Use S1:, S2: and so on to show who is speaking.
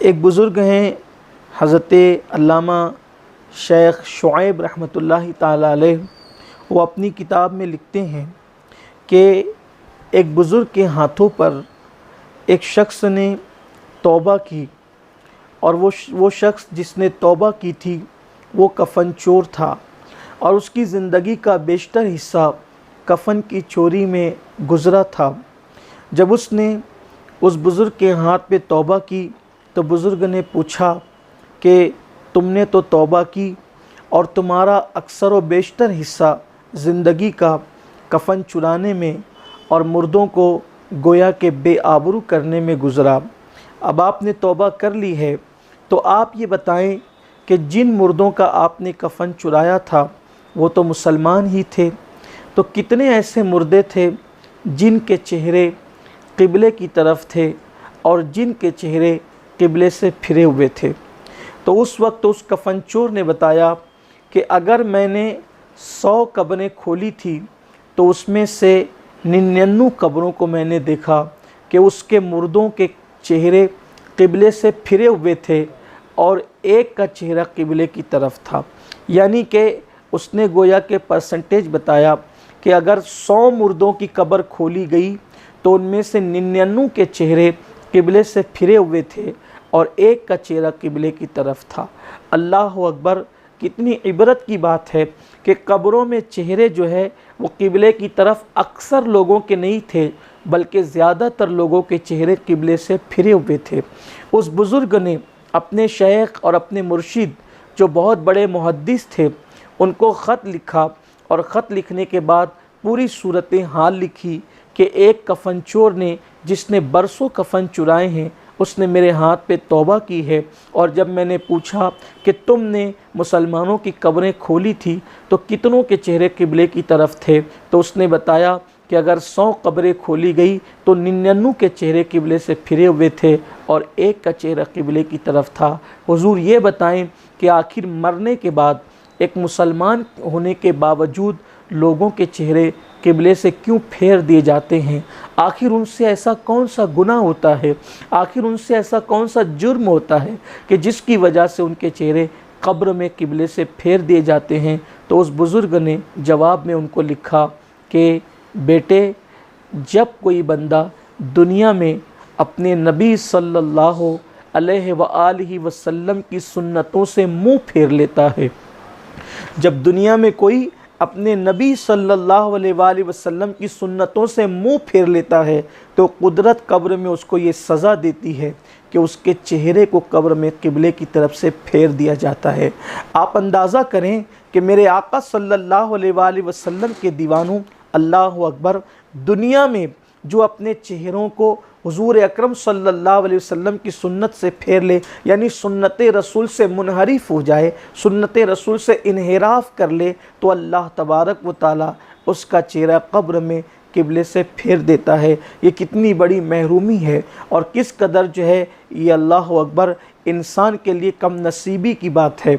S1: एक बुज़ुर्ग हैं हज़रत अल्लामा शेख शुएब रहमतुल्लाहि ताला अलैह। वो अपनी किताब में लिखते हैं कि एक बुज़ुर्ग के हाथों पर एक शख्स ने तौबा की और वो शख्स जिसने तौबा की थी वो कफ़न चोर था और उसकी ज़िंदगी का बेशतर हिस्सा कफ़न की चोरी में गुज़रा था। जब उसने उस बुज़ुर्ग के हाथ पे तौबा की तो बुज़ुर्ग ने पूछा कि तुमने तो तौबा की और तुम्हारा अक्सर व बेशतर हिस्सा ज़िंदगी का कफ़न चुराने में और मुर्दों को गोया के बेआबरू करने में गुज़रा। अब आपने तौबा कर ली है तो आप ये बताएं कि जिन मुर्दों का आपने कफ़न चुराया था वो तो मुसलमान ही थे, तो कितने ऐसे मुर्दे थे जिनके चेहरे क़िबले की तरफ थे और जिनके चेहरे क़िबले से फिरे हुए थे। तो उस वक्त उस कफ़न चोर ने बताया कि अगर मैंने 100 कब्रें खोली थी तो उसमें से 99 कब्रों को मैंने देखा कि उसके मुर्दों के चेहरे क़िबले से फिरे हुए थे और एक का चेहरा क़िबले की तरफ था। यानी कि उसने गोया के परसेंटेज बताया कि अगर 100 मुर्दों की कब्र खोली गई तो उनमें से 99 के चेहरे क़िबले से फिरे हुए थे और एक का चेहरा क़िबले की तरफ था। अल्लाह अकबर! कितनी इबरत की बात है कि कब्रों में चेहरे जो है वो क़िबले की तरफ अक्सर लोगों के नहीं थे, बल्कि ज़्यादातर लोगों के चेहरे क़िबले से फिरे हुए थे। उस बुज़ुर्ग ने अपने शेख और अपने मुर्शिद जो बहुत बड़े मुहद्दिस थे उनको ख़त लिखा और ख़त लिखने के बाद पूरी सूरत हाल लिखी कि एक कफ़न चोर ने जिसने बरसों कफ़न चुराए हैं उसने मेरे हाथ पे तौबा की है। और जब मैंने पूछा कि तुमने मुसलमानों की कब्रें खोली थी तो कितनों के चेहरे क़िबले की तरफ थे, तो उसने बताया कि अगर 100 कब्रें खोली गई तो 99 के चेहरे क़िबले से फिरे हुए थे और एक का चेहरा क़िबले की तरफ था। हुज़ूर ये बताएं कि आखिर मरने के बाद एक मुसलमान होने के बावजूद लोगों के चेहरे क़िबले से क्यों फेर दिए जाते हैं? आखिर उनसे ऐसा कौन सा गुनाह होता है, आखिर उनसे ऐसा कौन सा जुर्म होता है कि जिसकी वजह से उनके चेहरे कब्र में क़िबले से फेर दिए जाते हैं? तो उस बुज़ुर्ग ने जवाब में उनको लिखा कि बेटे, जब कोई बंदा दुनिया में अपने नबी सल्लल्लाहु अलैहि वसल्लम की सुन्नतों से मुँह फेर लेता है, जब दुनिया में कोई अपने नबी सल्लल्लाहु अलैहि वसल्लम की सुन्नतों से मुंह फेर लेता है तो कुदरत कब्र में उसको ये सज़ा देती है कि उसके चेहरे को कब्र में क़िबले की तरफ से फेर दिया जाता है। आप अंदाज़ा करें कि मेरे आका सल्लल्लाहु अलैहि वसल्लम के दीवानों, अल्लाह अकबर, दुनिया में जो अपने चेहरों को हुज़ूर अकरम सल्लल्लाहु अलैहि वसल्लम की सुन्नत से फेर ले, यानी सुन्नत रसूल से मुनहरिफ हो जाए, सुन्नत रसूल से इन्हिराफ कर ले, तो अल्लाह तबारक व तआला उसका चेहरा कब्र में क़िबले से फेर देता है। ये कितनी बड़ी महरूमी है और किस कदर जो है ये अल्लाह अकबर इंसान के लिए कम नसीबी की बात है।